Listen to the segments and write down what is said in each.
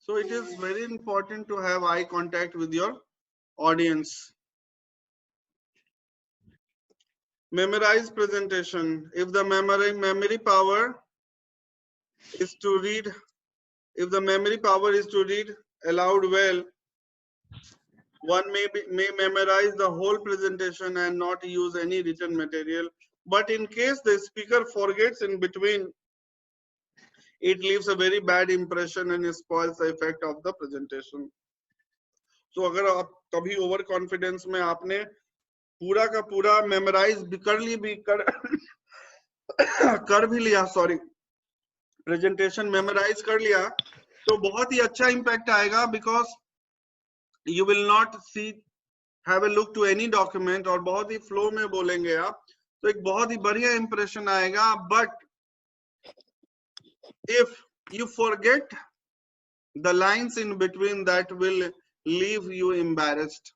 So it is very important to have eye contact with your audience. Memorize presentation. If the memory power is to read, if the memory power is to read aloud well, one may memorize the whole presentation and not use any written material. But in case the speaker forgets in between, it leaves a very bad impression and spoils the effect of the presentation. So अगर आप कभी over confidence में आपने पूरा का पूरा memorise कर भी लिया, सॉरी, प्रेजेंटेशन मेमोराइज कर लिया, तो बहुत ही अच्छा इम्पैक्ट आएगा, because you will not see have a look to any document, और बहुत ही फ्लो में बोलेंगे आप, तो एक बहुत ही बढ़िया इंप्रेशन आएगा. But if you forget the lines in between, that will leave you embarrassed,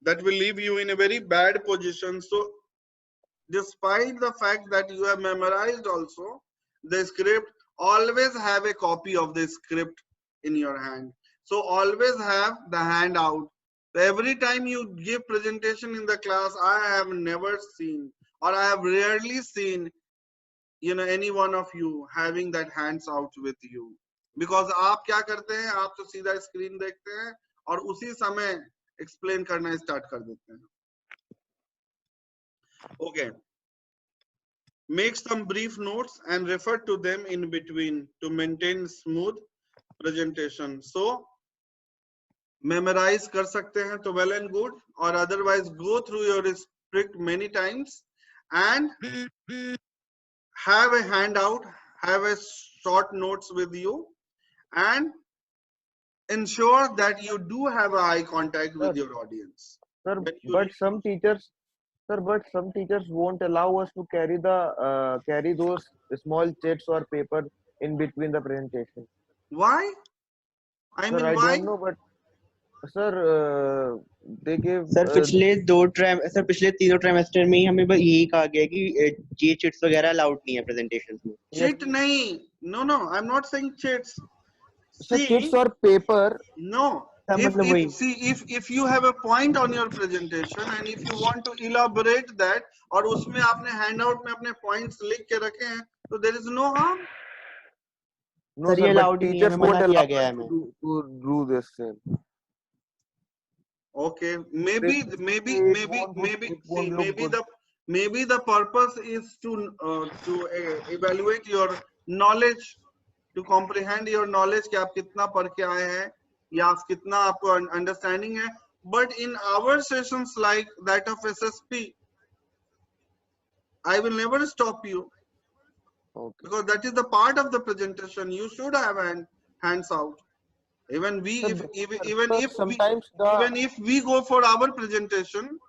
that will leave you in a very bad position. So despite the fact that you have memorized also the script, always have a copy of the script in your hand. So always have the handout. So every time you give presentation in the class, I have never seen, or I have rarely seen, any one of you having that hands out with you. Because आप क्या करते हैं, आप तो सीधा screen देखते हैं और उसी समय एक्सप्लेन करना स्टार्ट कर देते हैं. Okay. Make some brief notes and refer to them in between to maintain smooth presentation. So memorize कर सकते हैं तो well and good, or otherwise go through your script many times and have a handout, have a short notes with you, and ensure that you do have eye contact with your audience. Sir, but some teachers won't allow us to carry those small chits or paper in between the presentation. Why? I mean, why? don't know, but sir, they give. Sir पिछले तीनों trimester में ही हमें बस यही कहा गया कि ये चिट्स वगैरह अलाउड नहीं है प्रेजेंटेशंस में. चिट नहीं, no, I'm not saying chits. So chits or paper. No. If you have a point on your presentation and if you want to elaborate that, और उसमें आपने handout में अपने points लिख के रखे हैं, तो there is no harm. No, sir, but teachers won't allow us to do this thing. Okay, maybe the purpose is to evaluate your knowledge, to comprehend your knowledge कि आप कितना पढ़ के आए हैं या कितना आपको understanding है. But in our sessions like that of SSP, I will never stop you. Okay. Because that is the part of the presentation. You should have hands out. Even we, if we go for our presentation,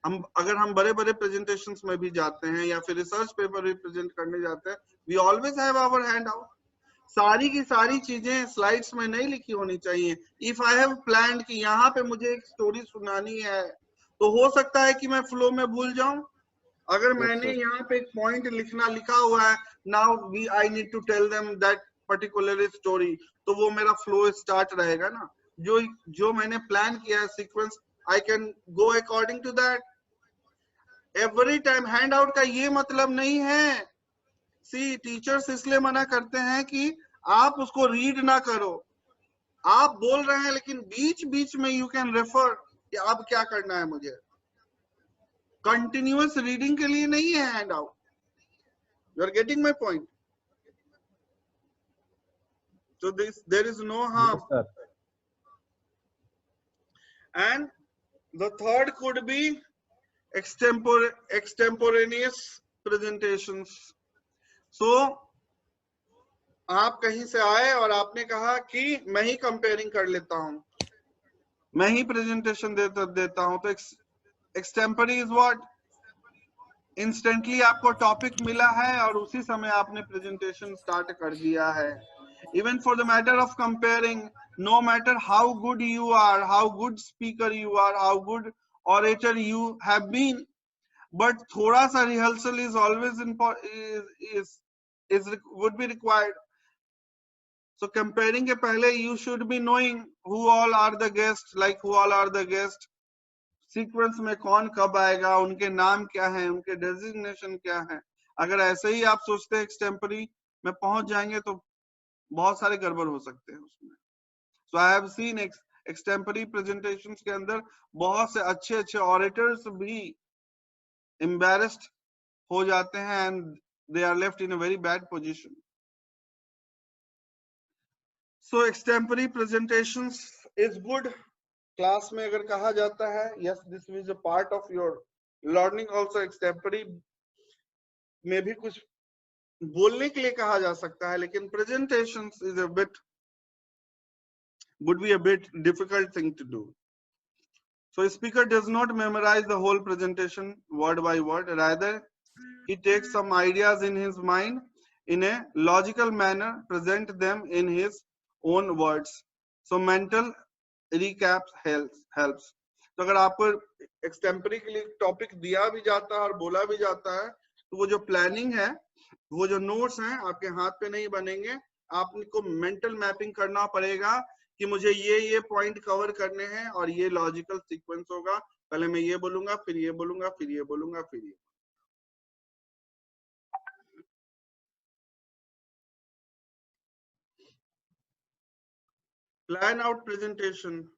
अगर हम बड़े presentations में भी जाते हैं या फिर research paper भी present करने जाते हैं, we always have our hand out. सारी की सारी चीजें slides में नहीं लिखी होनी चाहिए. If I have planned कि यहाँ पे मुझे एक story सुनानी है, तो हो सकता है कि मैं flow में भूल जाऊं. अगर मैंने यहाँ पे एक point लिखा हुआ है, now I need to tell them that particular story, तो वो मेरा flow start रहेगा ना. जो मैंने plan किया है sequence, I can go according to that. Every time handout का ये मतलब नहीं है. See, teachers इसलिए मना करते हैं कि आप उसको read ना करो. आप बोल रहे हैं लेकिन बीच में you can refer कि अब क्या करना है मुझे. Continuous reading के लिए नहीं है handout. You are getting my point? So there is no harm. Yes, sir. And the third could be extemporaneous presentations. So आप कहीं से आए और आपने कहा कि मैं ही comparing कर लेता हूं, मैं ही presentation देता हूं, तो extempore is what? Instantly आपको topic मिला है और उसी समय आपने presentation start कर दिया है. Even for the matter of comparing, no matter how good you are, how good speaker you are, how good orator you have been, but थोड़ा सा rehearsal is always would be required. So comparing के पहले you should be knowing who all are the guests, like who all are the guests, sequence में कौन कब आएगा, उनके नाम क्या है, उनके डेजिग्नेशन क्या है. अगर ऐसे ही आप सोचते हैं एक्सटेम्परी में पहुंच जाएंगे तो बहुत सारे गड़बड़ हो सकते हैं उसमें. सो आई हैव सीन एक्सटेम्परी प्रेजेंटेशंस के अंदर बहुत से अच्छे अच्छे ऑरेटर्स भी एम्बैरेस्ड हो जाते हैं and they are left in a very bad position. So extempore presentations is good. Class में अगर कहा जाता है yes this is a part of your learning also, extempore में भी कुछ बोलने के लिए कहा जा सकता है, लेकिन presentations is a bit would be a bit difficult thing to do. So speaker does not memorize the whole presentation word by word, rather he takes some ideas in his mind in a logical manner, present them in his own words. So mental recap helps. तो अगर आपको एक्सटेम्परी के लिए topic दिया भी जाता है और बोला भी जाता है तो वो जो प्लानिंग है, वो जो नोट्स हैं आपके हाथ पे नहीं बनेंगे. आपको मेंटल मैपिंग करना पड़ेगा कि मुझे ये पॉइंट कवर करने हैं और ये लॉजिकल सीक्वेंस होगा. पहले मैं ये बोलूंगा, फिर ये बोलूंगा, फिर ये बोलूंगा, फिर ये. Plan out presentation,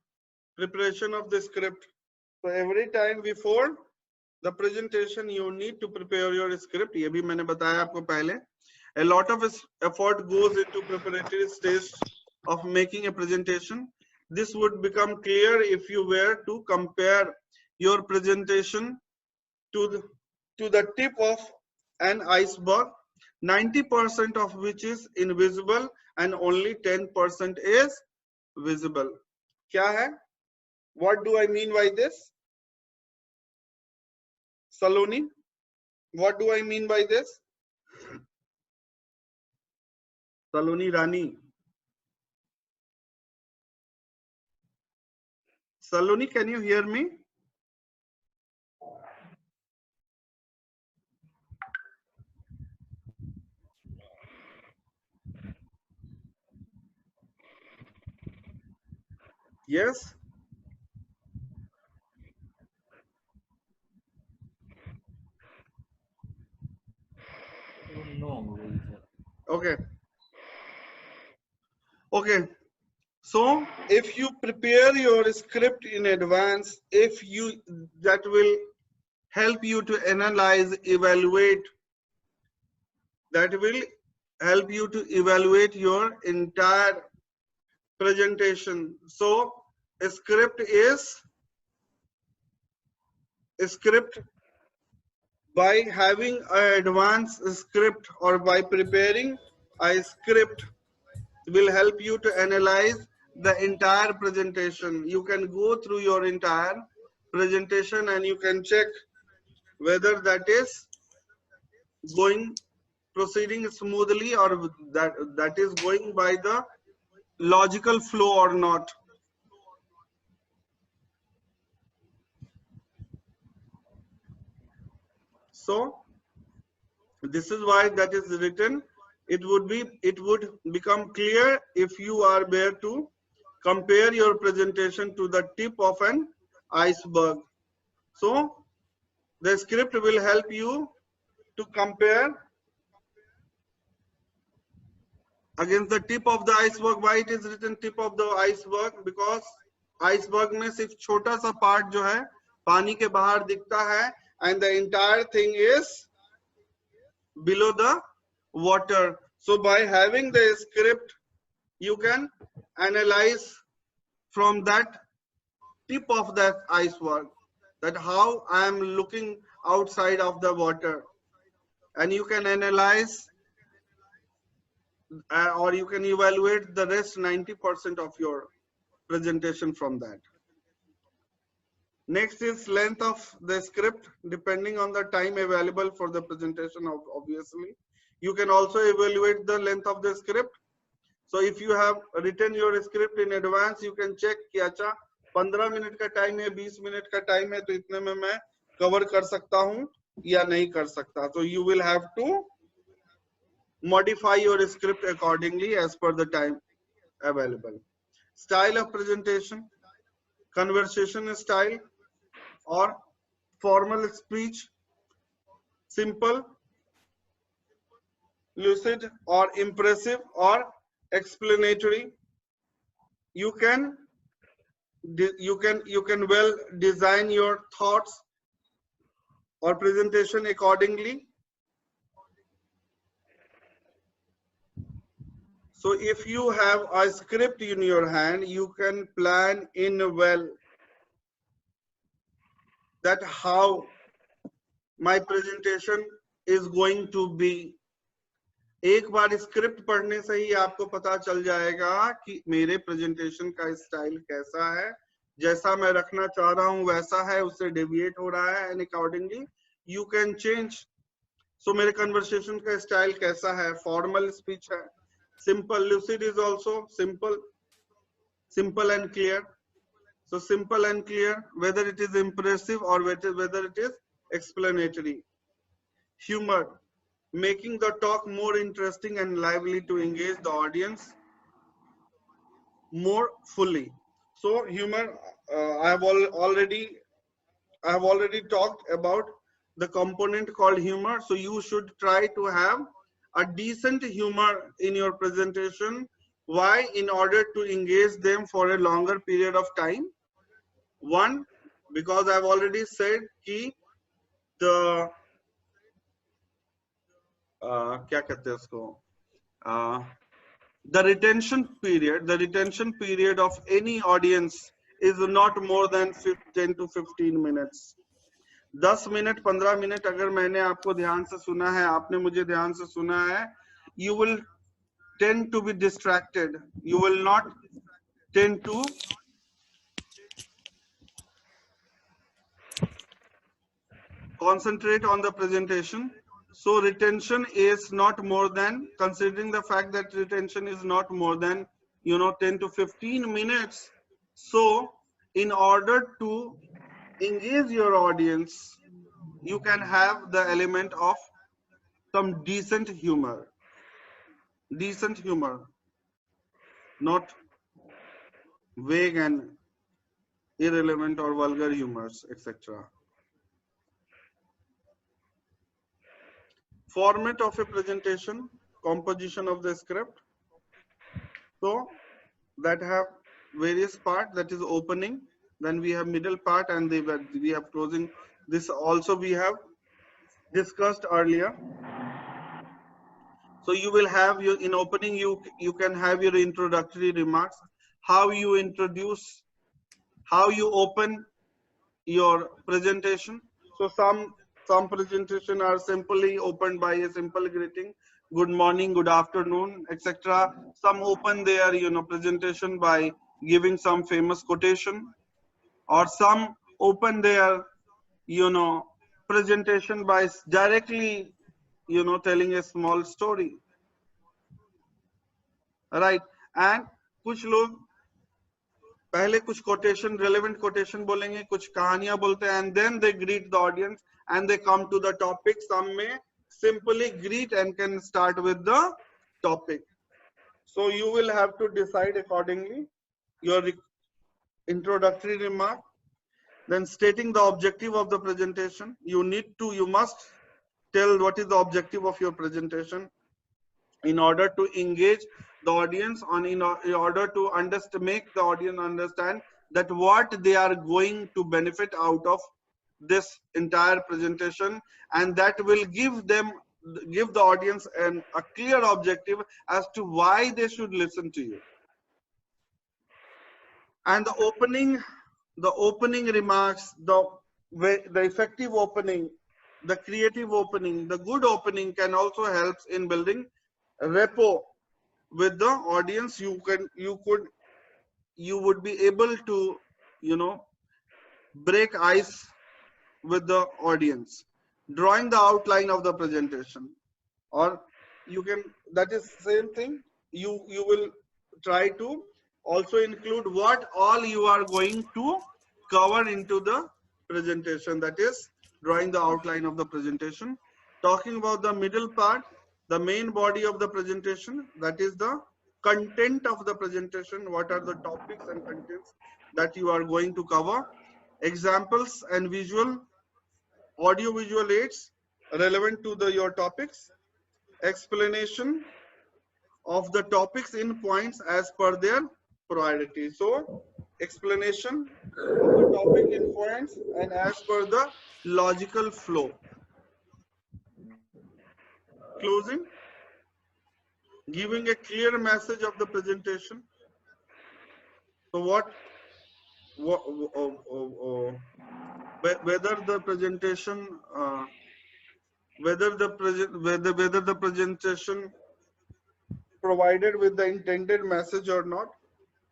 preparation of the script. So every time before the presentation you need to prepare your script. ये भी मैंने बताया आपको पहले. A lot of effort goes into preparatory stage of making a presentation. This would become clear if you were to compare your presentation to the tip of an iceberg, 90% of which is invisible and only 10% is visible. क्या है? What do I mean by this? Saloni, what do I mean by this? Saloni Rani. Saloni, can you hear me? Yes? No. Okay. Okay. So if you prepare your script in advance, that will help you to analyze, evaluate, that will help you to evaluate your entire presentation. So a script by having an advanced script or by preparing a script will help you to analyze the entire presentation. You can go through your entire presentation and you can check whether that is proceeding smoothly or that is going by the logical flow or not. So this is why that is written. It would become clear if you are there to compare your presentation to the tip of an iceberg. So the script will help you to compare against the tip of the iceberg. Why it is written tip of the iceberg? Because iceberg में सिर्फ छोटा सा part जो है पानी के बाहर दिखता है and the entire thing is below the water. So by having the script you can analyze from that tip of that iceberg that how I am looking outside of the water, and you can analyze or you can evaluate the rest 90% of your presentation from that. Next is length of the script. Depending on the time available for the presentation, obviously you can also evaluate the length of the script. So if you have written your script in advance, you can check कि अच्छा 15 minute का time है, 20 minute का time है, तो इतने में मैं कवर कर सकता हूं या नहीं कर सकता. So you will have to modify your script accordingly as per the time available. Style of presentation, conversation style or formal speech, simple, lucid or impressive or explanatory. You can well design your thoughts or presentation accordingly. So if you have a script in your hand, you can plan in well that how my presentation is going to be. एक बार script पढ़ने से ही आपको पता चल जाएगा कि मेरे presentation का स्टाइल कैसा है, जैसा मैं रखना चाह रहा हूं वैसा है, उससे डेविएट हो रहा है, and accordingly you can change. So मेरे कन्वर्सेशन का स्टाइल कैसा है, फॉर्मल स्पीच है, simple, lucid is also simple and clear. So simple and clear, whether it is impressive or whether it is explanatory. Humor, making the talk more interesting and lively to engage the audience more fully. So humor, I have already talked about the component called humor. So you should try to have a decent humor in your presentation. Why? In order to engage them for a longer period of time. One, because I've already said कि the क्या कहते हैं उसको, the retention period of any audience is not more than 10 to 15 minutes. 10 minute 15 minute अगर मैंने आपको ध्यान से सुना है, आपने मुझे ध्यान से सुना है, you will tend to be distracted. You will not tend to concentrate on the presentation. So retention is not more than, considering the fact that retention is not more than 10 to 15 minutes. So in order to engage your audience, you can have the element of some decent humor, not vague and irrelevant or vulgar humors, etc. Format of a presentation, composition of the script. So that have various parts, that is opening, then we have middle part, and we have closing. This also we have discussed earlier. So you will have your, in opening you can have your introductory remarks, how you introduce, how you open your presentation. So some presentation are simply opened by a simple greeting, good morning, good afternoon, etc. Some open their presentation by giving some famous quotation, or some open their presentation by directly telling a small story, right? And कुछ लोग पहले कुछ quotation, relevant quotation बोलेंगे, कुछ कहानियां बोलते हैं, and then they greet the audience and they come to the topic. Some may simply greet and can start with the topic. So you will have to decide accordingly your introductory remark, then stating the objective of the presentation. You must tell what is the objective of your presentation in order to engage the audience, in order to make the audience understand that what they are going to benefit out of this entire presentation, and that will give the audience a clear objective as to why they should listen to you. And the opening remarks, the effective opening, the creative opening, the good opening can also help in building rapport with the audience. You would be able to break ice with the audience. Drawing the outline of the presentation, or you can, that is same thing, you will try to also include what all you are going to cover into the presentation, that is drawing the outline of the presentation. Talking about the middle part, the main body of the presentation, that is the content of the presentation, what are the topics and contents that you are going to cover, examples and audio visual aids relevant to your topics, explanation of the topics in points as per their priority. So explanation of the topic in points and as per the logical flow. Closing, giving a clear message of the presentation. So whether the presentation whether the presentation provided with the intended message or not.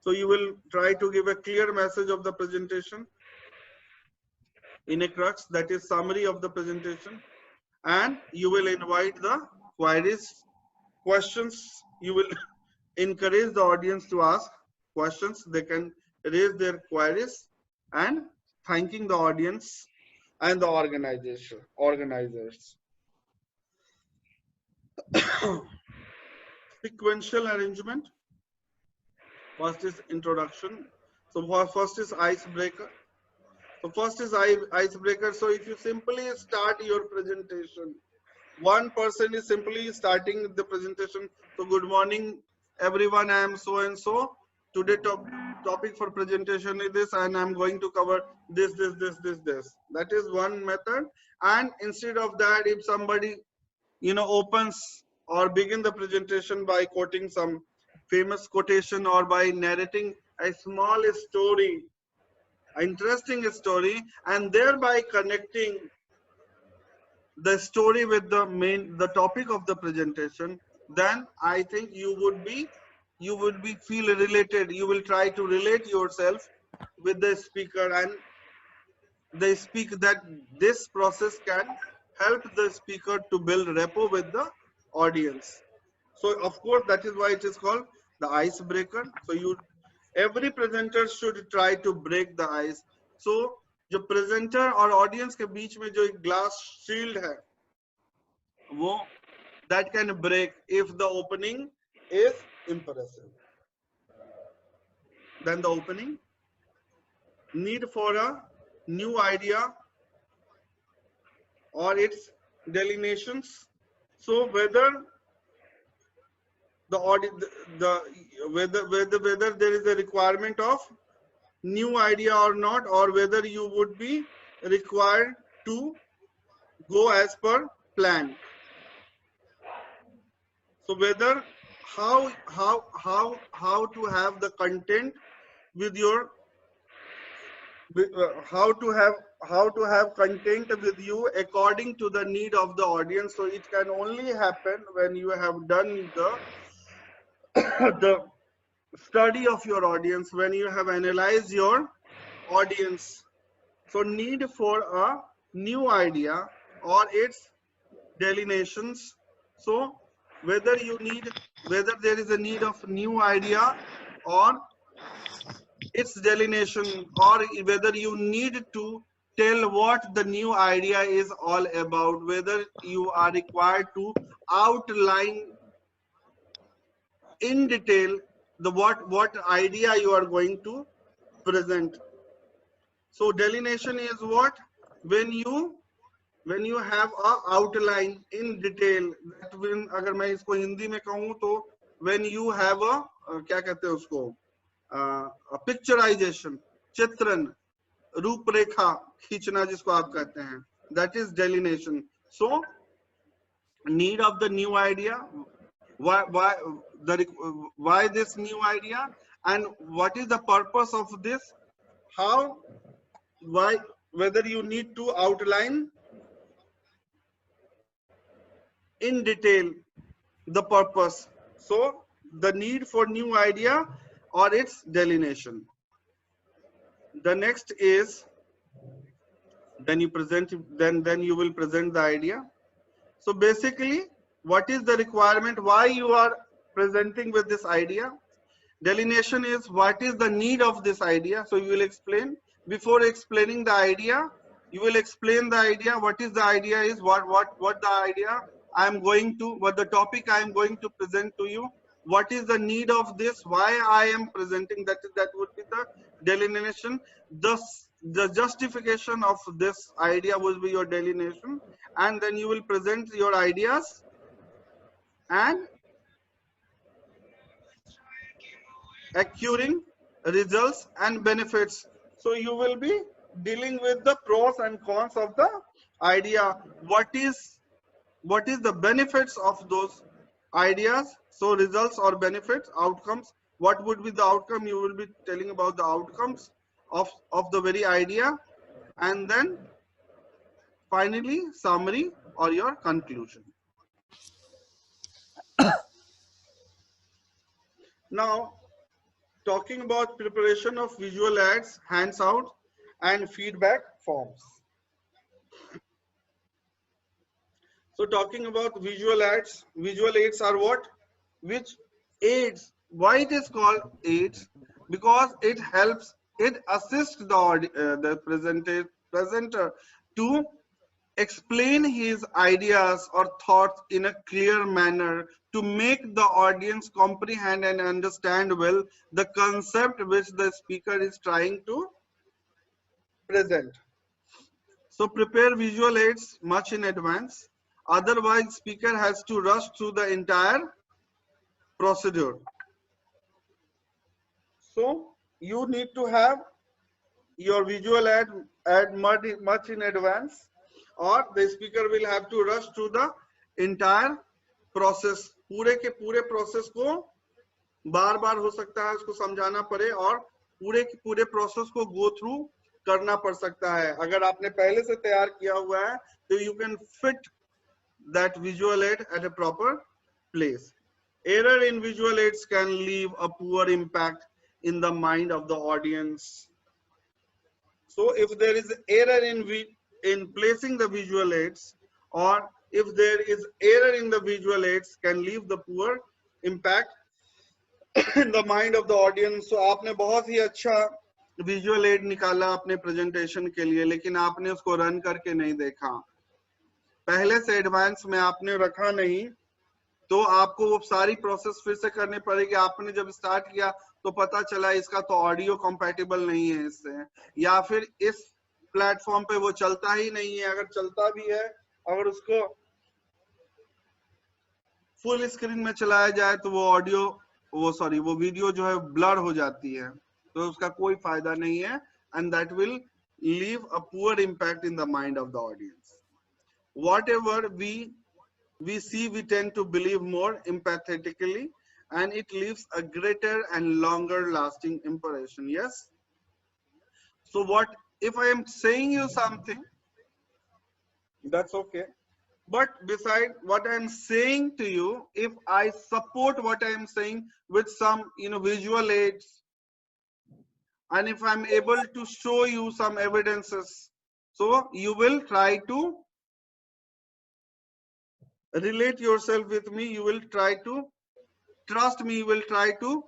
So you will try to give a clear message of the presentation in a crux, that is summary of the presentation, and you will invite the questions. You will encourage the audience to ask questions. They can raise their queries, and thanking the audience and the organizers. Sequential arrangement. First is introduction. So first is icebreaker. So first is icebreaker. So if you simply start your presentation, one person is simply starting the presentation. So good morning, everyone. I am so and so. Today topic for presentation is this, and I'm going to cover this. That is one method. And instead of that, if somebody opens or begin the presentation by quoting some famous quotation or by narrating a small story, interesting story, and thereby connecting the story with the topic of the presentation, then I think you would be feel related. You will try to relate yourself with the speaker, and they speak that this process can help the speaker to build rapport with the audience. So of course that is why it is called the icebreaker. So every presenter should try to break the ice. So जो presenter और audience के बीच में जो एक glass shield है, वो that can break if the opening is impressive. Then the opening, need for a new idea or its delineations. So whether the whether there is a requirement of new idea or not, or whether you would be required to go as per plan. So whether how to have the content with your how to have content with you according to the need of the audience. So it can only happen when you have done the study of your audience, when you have analyzed your audience. So need for a new idea or its delineations. So whether there is a need of new idea or its delineation, or whether you need to tell what the new idea is all about, whether you are required to outline in detail the what idea you are going to present. So delineation is what? When you have a outline in detail. That when अगर मैं इसको हिंदी में कहूँ तो when you have a क्या कहते हैं उसको पिक्चराइजेशन, चित्रण, रूपरेखा खींचना जिसको आप कहते हैं, that is delineation. So need of the new idea, why this new idea, and what is the purpose of this, whether you need to outline in detail the purpose. So the need for new idea or its delineation. The next is then you will present the idea. So basically, what is the requirement, why you are presenting with this idea? Delineation is what is the need of this idea. So you will explain. Before explaining the idea, you will explain the idea. What is the idea is what the idea I am going to, what the topic I am going to present to you, what is the need of this, why I am presenting, that would be the delineation. The justification of this idea will be your delineation, and then you will present your ideas and acquiring results and benefits. So you will be dealing with the pros and cons of the idea. What is the benefits of those ideas? So results or benefits, outcomes. What would be the outcome? You will be telling about the outcomes of the very idea, and then finally summary or your conclusion. Now, talking about preparation of visual aids, hands out and feedback forms. So talking about visual aids are what? Which aids? Why it is called aids? Because it helps, it assists the presenter to explain his ideas or thoughts in a clear manner, to make the audience comprehend and understand well the concept which the speaker is trying to present. So prepare visual aids much in advance. Otherwise, speaker has to rush through the entire procedure. So you need to have your visual aid much in advance, or the speaker will have to rush through the entire process. पूरे के पूरे process को बार बार हो सकता है उसको समझाना पड़े, और पूरे के पूरे प्रोसेस को गो थ्रू करना पड़ सकता है. अगर आपने पहले से तैयार किया हुआ है तो you can fit that visual aid at a proper place. Error in visual aids can leave a poor impact in the mind of the audience. So if there is error in placing the visual aids, or if there is error in the visual aids, can leave the poor impact in the mind of the audience. So आपने बहुत ही अच्छा visual aid निकाला अपने presentation के लिए, लेकिन आपने उसको रन करके नहीं देखा, पहले से एडवांस में आपने रखा नहीं, तो आपको वो सारी प्रोसेस फिर से करनी पड़ेगी. आपने जब स्टार्ट किया तो पता चला इसका तो ऑडियो कंपैटिबल नहीं है इससे, या फिर इस प्लेटफॉर्म पे वो चलता ही नहीं है. अगर चलता भी है, अगर उसको फुल स्क्रीन में चलाया जाए तो वो वीडियो जो है ब्लर हो जाती है, तो उसका कोई फायदा नहीं है. And that will leave a poor impact in the mind of the audience. Whatever we see, we tend to believe more empathetically, and it leaves a greater and longer lasting impression. Yes. So what if I am saying you something, that's okay, but beside what I am saying to you, if I support what I am saying with some visual aids, and if I'm able to show you some evidences, so you will try to relate yourself with me, you will try to trust me, you will try to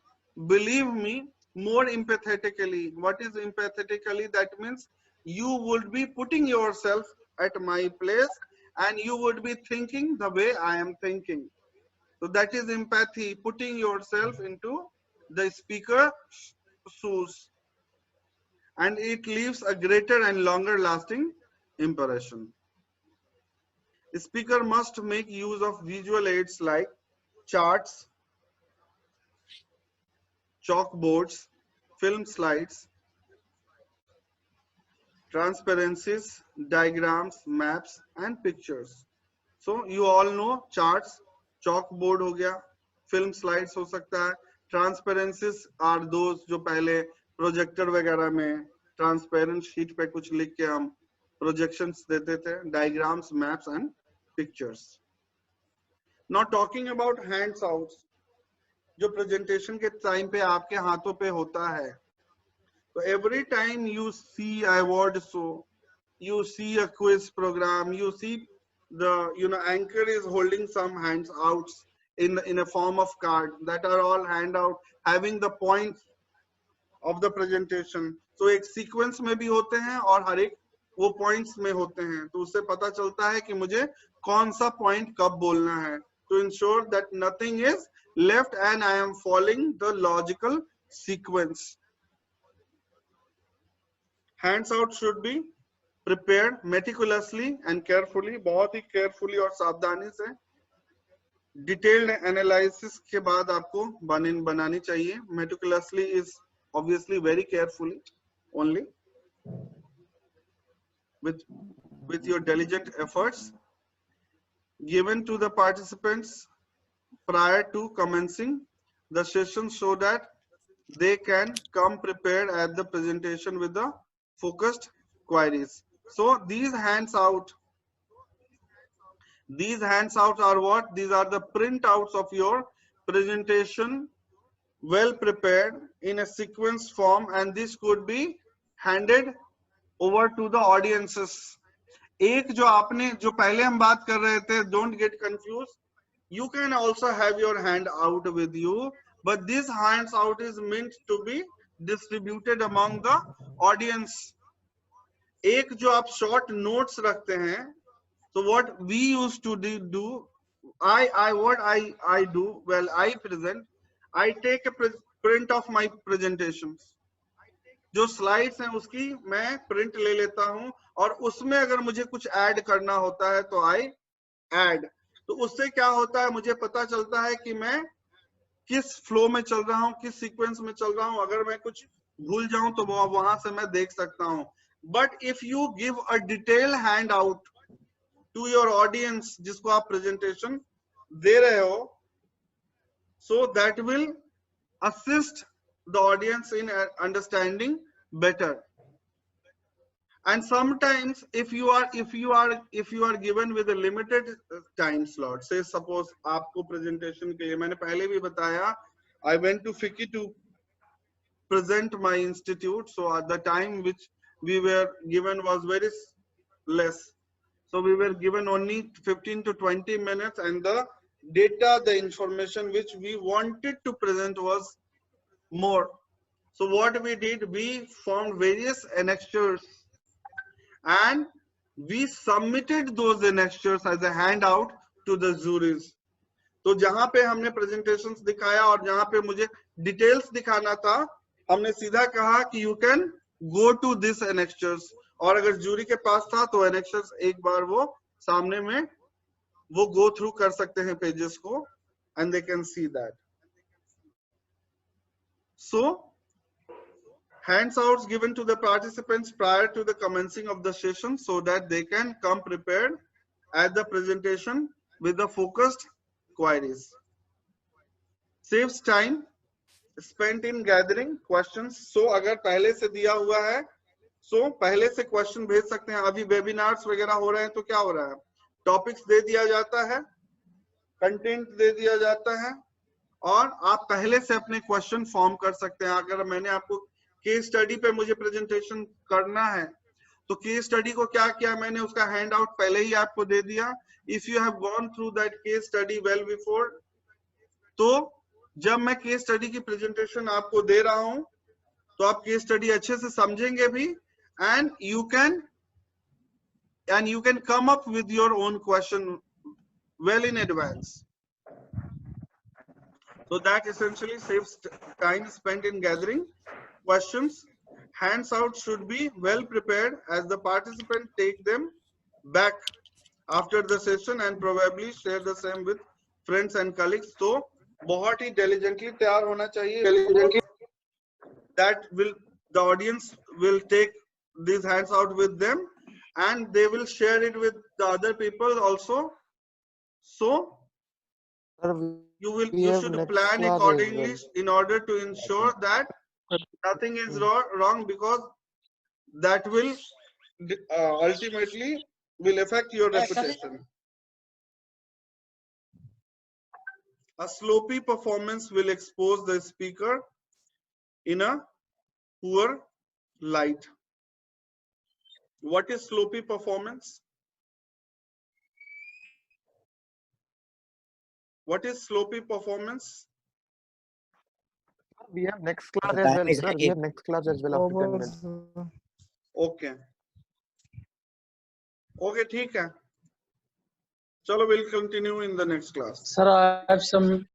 believe me more empathetically. What is empathetically? That means you would be putting yourself at my place and you would be thinking the way I am thinking. So that is empathy, putting yourself into the speaker's shoes, and it leaves a greater and longer lasting impression. The speaker must make use of visual aids like charts, chalkboards, film slides, transparencies, diagrams, maps, and pictures. So you all know charts, chalkboard हो गया, film slides हो सकता है, transparencies are those जो पहले projector वगैरह में transparent sheet पे कुछ लिख के हम projections देते थे, diagrams, maps, and pictures. Now talking about handouts, जो presentation के time पे आपके हाथों पे होता है, so every time you see award show, you see a quiz program, you see the anchor is holding some handouts in a form of card that are all handout having the points of the presentation. So एक sequence में भी होते हैं और हर एक वो points में होते हैं, तो उससे पता चलता है कि मुझे कौन सा point कब बोलना है, to ensure that nothing is left and I am following the logical sequence. Handout should be prepared meticulously and carefully, बहुत ही carefully और सावधानी से. Detailed analysis के बाद आपको बनानी चाहिए. Meticulously is obviously very carefully only. With your diligent efforts given to the participants prior to commencing the session so that they can come prepared at the presentation with the focused queries. So these handouts are what? These are the printouts of your presentation, well prepared in a sequence form, and this could be handed over to the audiences. एक जो पहले हम बात कर रहे थे, don't get confused. You can also have your hand out with you, but this hands out is meant to be distributed among the audience. एक जो आप short notes रखते हैं, so what we used to do, what I do, well, I take a print of my presentations. जो slides हैं उसकी मैं print ले लेता हूं और उसमें अगर मुझे कुछ ऐड करना होता है तो आई ऐड. तो उससे क्या होता है, मुझे पता चलता है कि मैं किस फ्लो में चल रहा हूं, किस सीक्वेंस में चल रहा हूं. अगर मैं कुछ भूल जाऊं तो वहां से मैं देख सकता हूं. But if you give a detail hand out to your audience जिसको आप प्रेजेंटेशन दे रहे हो, so that will assist the audience in understanding better. And sometimes if you are given with a limited time slot, say suppose आपको presentation के लिए, मैंने पहले भी बताया, I went to FICCI to present my institute, so at the time which we were given was very less, so we were given only 15 to 20 minutes, and the data, the information which we wanted to present was more. So what we did, we found various annexures and we submitted those annexures as a handout to the juries. तो जहां पे हमने presentations दिखाया और जहां पे मुझे details दिखाना था, हमने सीधा कहा कि you can go to this annexures, और अगर जूरी के पास था तो annexures एक बार वो सामने में वो go through कर सकते हैं pages को, and they can see that. So handouts given to the participants prior to the commencing of the session so that they can come prepared at the presentation with the focused queries. Saves time spent in gathering questions. So अगर पहले से दिया हुआ है, so पहले से question भेज सकते हैं. अभी webinars वगैरह हो रहे हैं तो क्या हो रहा है, topics दे दिया जाता है, content दे दिया जाता है, और आप पहले से अपने क्वेश्चन फॉर्म कर सकते हैं. अगर मैंने आपको केस स्टडी पे मुझे प्रेजेंटेशन करना है तो केस स्टडी को क्या किया, मैंने उसका हैंड आउट पहले ही आपको दे दिया. If you have gone through that case study well before, तो जब मैं केस स्टडी की प्रेजेंटेशन आपको दे रहा हूं तो आप केस स्टडी अच्छे से समझेंगे भी, and you can come up with your own question well in advance. So that essentially saves time spent in gathering questions. Hands out should be well prepared as the participants take them back after the session and probably share the same with friends and colleagues. So बहुत ही diligently तैयार होना चाहिए. That will, the audience will take these hands out with them and they will share it with the other people also. So you should plan accordingly in order to ensure that nothing is wrong, because that will ultimately will affect your reputation. A sloppy performance will expose the speaker in a poor light. What is sloppy performance? What is sloppy performance? We have next class as well, sir. We have next class as well after 10 minutes. Okay. Okay, ठीक है. चलो, we'll continue in the next class. Sir, I have some